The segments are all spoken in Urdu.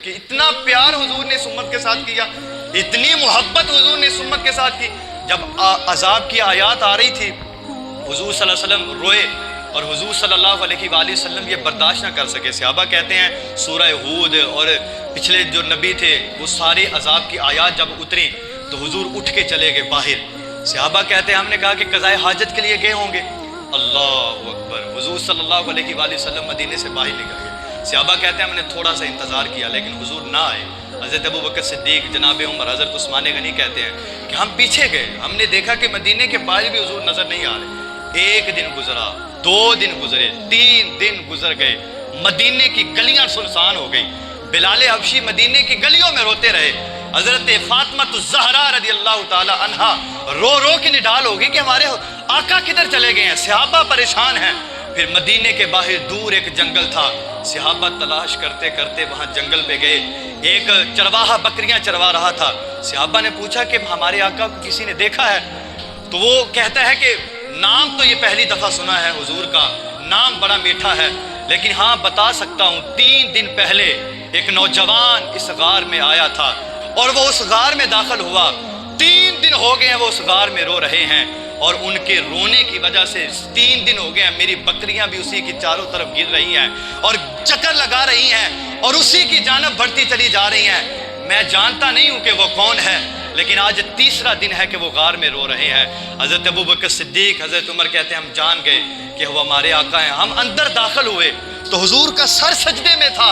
کہ اتنا پیار حضور نے اس امت کے ساتھ کیا، اتنی محبت حضور نے اس امت کے ساتھ کی۔ جب عذاب کی آیات آ رہی تھی حضور صلی اللہ علیہ وسلم روئے، اور حضور صلی اللہ علیہ وآلہ وسلم یہ برداشت نہ کر سکے۔ صحابہ کہتے ہیں سورہ ہود اور پچھلے جو نبی تھے وہ سارے عذاب کی آیات جب اتریں تو حضور اٹھ کے چلے گئے باہر۔ صحابہ کہتے ہیں ہم نے کہا کہ قضائے حاجت کے لیے گئے ہوں گے۔ اللہ اکبر، حضور صلی اللہ علیہ وآلہ وسلم مدینے سے باہر نکل گئے۔ صحابہ کہتے ہیں ہم نے تھوڑا سا انتظار کیا لیکن حضور نہ آئے۔ حضرت ابو بکر صدیق، جناب عمر، حضرت عثمان غنی کہتے ہیں کہ ہم پیچھے گئے، ہم نے دیکھا کہ مدینے کے باہر بھی حضور نظر نہیں آ رہے۔ ایک دن گزرا، 2 دن گزرے، 3 دن گزر گئے، مدینے کی گلیاں سنسان ہو گئی۔ بلال حبشی مدینے کی گلیوں میں روتے رہے۔ حضرت فاطمہ الزہرا رضی اللہ تعالی عنہا رو رو کے نڈال ہو گئی کہ ہمارے آقا کدھر چلے گئے ہیں۔ صحابہ پریشان ہیں۔ پھر مدینے کے باہر دور ایک جنگل تھا، صحابہ تلاش کرتے کرتے وہاں جنگل پہ گئے۔ ایک چرواہا بکریاں چروا رہا تھا۔ صحابہ نے پوچھا کہ ہمارے آقا کو کسی نے دیکھا ہے؟ تو وہ کہتا ہے کہ نام تو یہ پہلی دفعہ سنا ہے حضور کا، نام بڑا میٹھا ہے، لیکن ہاں بتا سکتا ہوں 3 دن پہلے ایک نوجوان اس غار میں آیا تھا اور وہ اس غار میں داخل ہوا۔ 3 دن ہو گئے ہیں وہ اس غار میں رو رہے ہیں، اور ان کے رونے کی وجہ سے 3 دن ہو گئے ہیں میری بکریاں بھی اسی کی چاروں طرف گر رہی ہیں اور چکر لگا رہی ہیں اور اسی کی جانب بڑھتی چلی جا رہی ہیں۔ میں جانتا نہیں ہوں کہ وہ کون ہے، لیکن آج تیسرا دن ہے کہ وہ غار میں رو رہے ہیں۔ حضرت ابو بکر صدیق، حضرت عمر کہتے ہیں ہم جان گئے کہ وہ ہمارے آقا ہیں۔ ہم اندر داخل ہوئے تو حضور کا سر سجدے میں تھا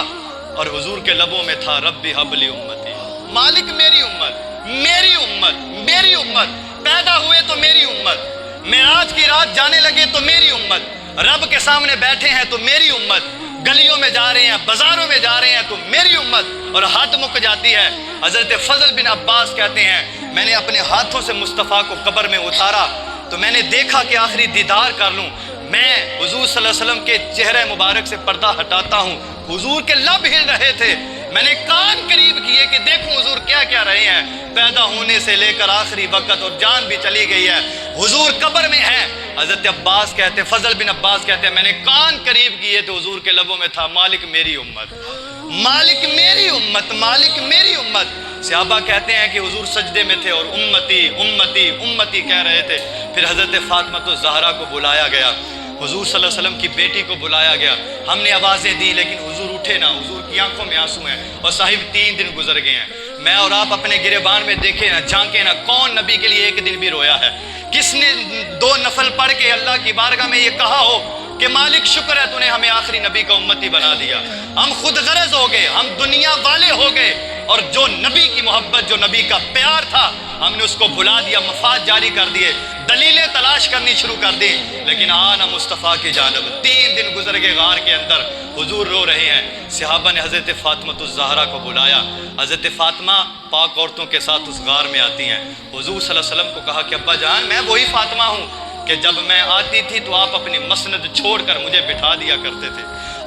اور حضور کے لبوں میں تھا ربی حب لی امتی، مالک میری امت، میری امت، میری امت، پیدا ہوئے تو میری امت، معراج کی رات جانے لگے تو میری امت، رب کے سامنے بیٹھے ہیں تو میری امت، گلیوں میں جا رہے ہیں، بازاروں میں جا رہے ہیں تو میری امت، اور حد مک جاتی ہے۔ حضرت فضل بن عباس کہتے ہیں میں نے اپنے ہاتھوں سے مصطفیٰ کو قبر میں اتارا تو میں نے دیکھا کہ آخری دیدار کر لوں۔ میں حضور صلی اللہ علیہ وسلم کے چہرے مبارک سے پردہ ہٹاتا ہوں، حضور کے لب ہل رہے تھے، میں نے کان قریب کیے کہ دیکھوں حضور کیا کیا رہے ہیں۔ پیدا ہونے سے لے کر آخری وقت، اور جان بھی چلی گئی ہے، حضور قبر میں ہے۔ حضرت عباس کہتے ہیں، فضل بن عباس کہتے ہیں میں نے کان قریب کیے تو حضور کے لبوں میں تھا مالک میری امت، مالک میری امت، مالک میری امت۔ صحابہ کہتے ہیں کہ حضور سجدے میں تھے اور امتی امتی امتی کہہ رہے تھے۔ پھر حضرت فاطمہ الزہرا کو بلایا گیا، حضور صلی اللہ علیہ وسلم کی بیٹی کو بلایا گیا۔ ہم نے آوازیں دی لیکن حضور اٹھے نہ، حضور کی آنکھوں میں آنسو ہیں، اور صاحب 3 دن گزر گئے ہیں۔ میں اور آپ اپنے گریبان میں دیکھیں نہ، جھانکیں نہ، کون نبی کے لیے 1 دن بھی رویا ہے؟ کس نے 2 نفل پڑھ کے اللہ کی بارگاہ میں یہ کہا ہو کہ مالک شکر ہے تو نے ہمیں آخری نبی کا امتی بنا دیا؟ ہم خود غرض ہو گئے، ہم دنیا والے ہو گئے، اور جو نبی کی محبت، جو نبی کا پیار تھا، ہم نے اس کو بھلا دیا، مفاد جاری کر دیے، دلیلیں تلاش کرنی شروع کر دی، لیکن آنا مصطفیٰ کی جانب۔ 3 دن گزر گئے غار کے اندر، حضور رو رہے ہیں۔ صحابہ نے حضرت فاطمہ الزہرا کو بلایا۔ حضرت فاطمہ پاک عورتوں کے ساتھ اس غار میں آتی ہیں۔ حضور صلی اللہ علیہ وسلم کو کہا کہ ابا جان میں وہی فاطمہ ہوں کہ جب میں آتی تھی تو آپ اپنی مسند چھوڑ کر مجھے بٹھا دیا کرتے تھے۔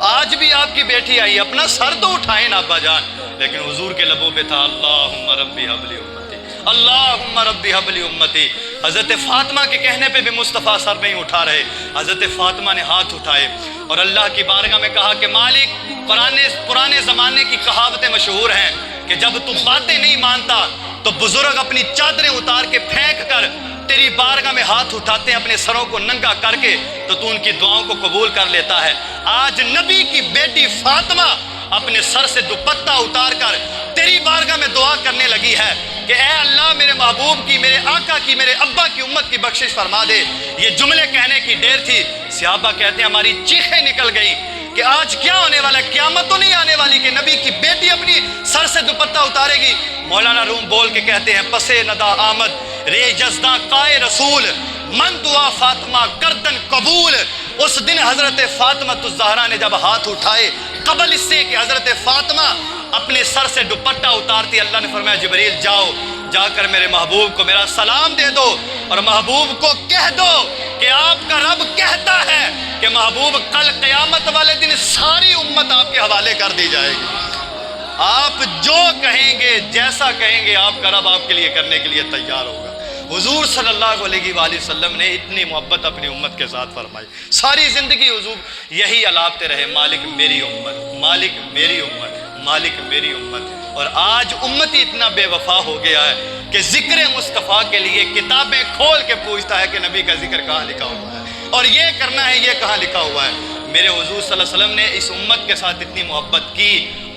آج بھی آپ کی بیٹی آئی، اپنا سر تو اٹھائیں نا ابا جان، لیکن حضور کے لبوں پہ تھا اللہم ربی حب لی امتی، اللہم ربی حب لی امتی۔ حضرت فاطمہ کے کہنے پہ بھی مصطفیٰ سر نہیں اٹھا رہے۔ حضرت فاطمہ نے ہاتھ اٹھائے اور اللہ کی بارگاہ میں کہا کہ مالک، پرانے زمانے کی کہاوتیں مشہور ہیں کہ جب تو باتیں نہیں مانتا تو بزرگ اپنی چادریں اتار کے پھینک کر تیری بارگاہ میں ہاتھ اٹھاتے ہیں اپنے سروں کو ننگا کر کے، تو ان کی دعاؤں کو قبول کر لیتا ہے۔ آج نبی کی بیٹی فاطمہ اپنے سر سے دوپٹہ اتار کر تیری بارگاہ میں دعا کرنے لگی ہے کہ اے اللہ میرے محبوب کی، میرے آقا کی، میرے ابا کی امت کی بخشش فرما دے۔ یہ جملے کہنے کی دیر تھی۔ صحابہ کہتے ہیں ہماری چیخیں نکل گئیں کہ آج کیا ہونے والا ہے، قیامت تو نہیں آنے والی کہ نبی کی بیٹی اپنی سر سے دوپٹہ اتارے گی؟ مولانا روم بول کے کہتے ہیں پسے ندا آمد رے یزداں قائے رسول، من دعا فاطمہ کردن قبول۔ اس دن حضرت فاطمہ الزہرا نے جب ہاتھ اٹھائے، قبل اس سے کہ حضرت فاطمہ اپنے سر سے دوپٹہ اتارتی، اللہ نے فرمایا جبریل جاؤ، جا کر میرے محبوب کو میرا سلام دے دو، اور محبوب کو کہہ دو کہ آپ کا رب کہتا ہے کہ محبوب کل قیامت والے دن ساری امت آپ کے حوالے کر دی جائے گی۔ آپ جو کہیں گے، جیسا کہیں گے، آپ کا رب آپ کے لیے کرنے کے لیے تیار ہوگا۔ حضور صلی اللہ علیہ وآلہ وسلم نے اتنی محبت اپنی امت کے ساتھ فرمائی، ساری زندگی حضور یہی الاپتے رہے، مالک میری امت، مالک میری امت، مالک میری امت ہے۔ اور آج امتی اتنا بے وفا ہو گیا ہے کہ ذکر مصطفیٰ کے لیے کتابیں کھول کے پوچھتا ہے کہ نبی کا ذکر کہاں لکھا ہوا ہے، اور یہ کرنا ہے یہ کہاں لکھا ہوا ہے۔ میرے حضور صلی اللہ علیہ وسلم نے اس امت کے ساتھ اتنی محبت کی،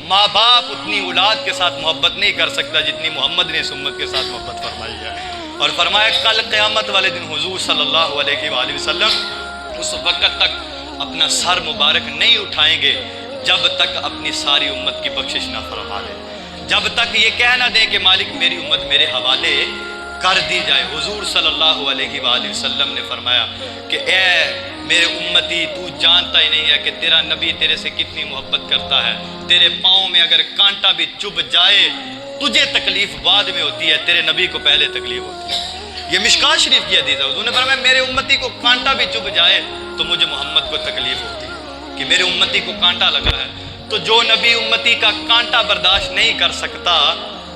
ماں باپ اتنی اولاد کے ساتھ محبت نہیں کر سکتا جتنی محمد نے اس امت کے ساتھ محبت فرمائی ہے۔ اور فرمایا کل قیامت والے دن حضور صلی اللہ علیہ وآلہ وسلم اس وقت تک اپنا سر مبارک نہیں اٹھائیں گے جب تک اپنی ساری امت کی بخشش نہ فرما لیں، جب تک یہ کہہ نہ دیں کہ مالک میری امت میرے حوالے کر دی جائے۔ حضور صلی اللہ علیہ وآلہ وسلم نے فرمایا کہ اے میرے امتی، تو جانتا ہی نہیں ہے کہ تیرا نبی تیرے سے کتنی محبت کرتا ہے۔ تیرے پاؤں میں اگر کانٹا بھی چبھ جائے تجھے تکلیف بعد میں ہوتی ہے، تیرے نبی کو پہلے تکلیف ہوتی ہے۔ یہ مشکات شریف کی حدیث ہے۔ حضور نے فرمایا میرے امتی کو کانٹا بھی چبھ جائے تو مجھے محمد کو تکلیف ہوتی ہے کہ میرے امتی کو کانٹا لگا ہے۔ تو جو نبی امتی کا کانٹا برداشت نہیں کر سکتا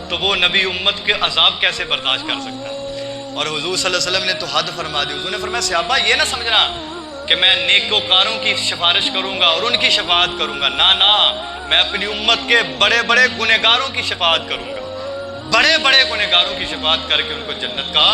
تو وہ نبی امت کے عذاب کیسے برداشت کر سکتا ہے؟ اور حضور صلی اللہ علیہ وسلم نے تو حد فرما دی۔ حضور نے فرمایا صحابہ یہ نہ سمجھنا کہ میں نیکوکاروں کی سفارش کروں گا اور ان کی شفاعت کروں گا، نہ میں اپنی امت کے بڑے بڑے گنہگاروں کی شفاعت کروں گا، بڑے بڑے گنہگاروں کی شفاعت کر کے ان کو جنت کا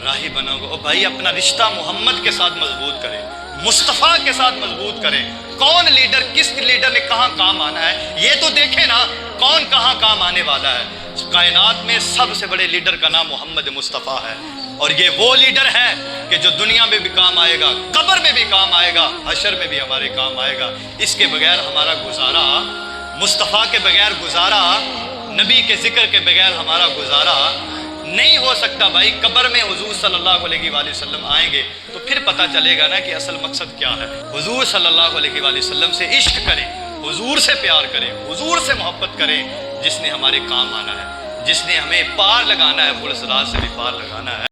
راہی بناؤں گا۔ اور بھائی اپنا رشتہ محمد کے ساتھ مضبوط کریں، مصطفیٰ کے ساتھ مضبوط کریں۔ کون لیڈر، کس لیڈر نے کہاں کام آنا ہے یہ تو دیکھیں نا، کون کہاں کام آنے والا ہے۔ کائنات میں سب سے بڑے لیڈر کا نام محمد مصطفیٰ ہے، اور یہ وہ لیڈر ہے کہ جو دنیا میں بھی کام آئے گا، قبر میں بھی کام آئے گا، حشر میں بھی ہمارے کام آئے گا۔ اس کے بغیر ہمارا گزارا، مصطفیٰ کے بغیر گزارا، نبی کے ذکر کے بغیر ہمارا گزارا نہیں ہو سکتا۔ بھائی قبر میں حضور صلی اللہ علیہ وآلہ وسلم آئیں گے تو پھر پتہ چلے گا نا کہ اصل مقصد کیا ہے۔ حضور صلی اللہ علیہ وآلہ وسلم سے عشق کریں، حضور سے پیار کریں، حضور سے محبت کریں، جس نے ہمارے کام آنا ہے، جس نے ہمیں پار لگانا ہے، پل صراط سے بھی پار لگانا ہے۔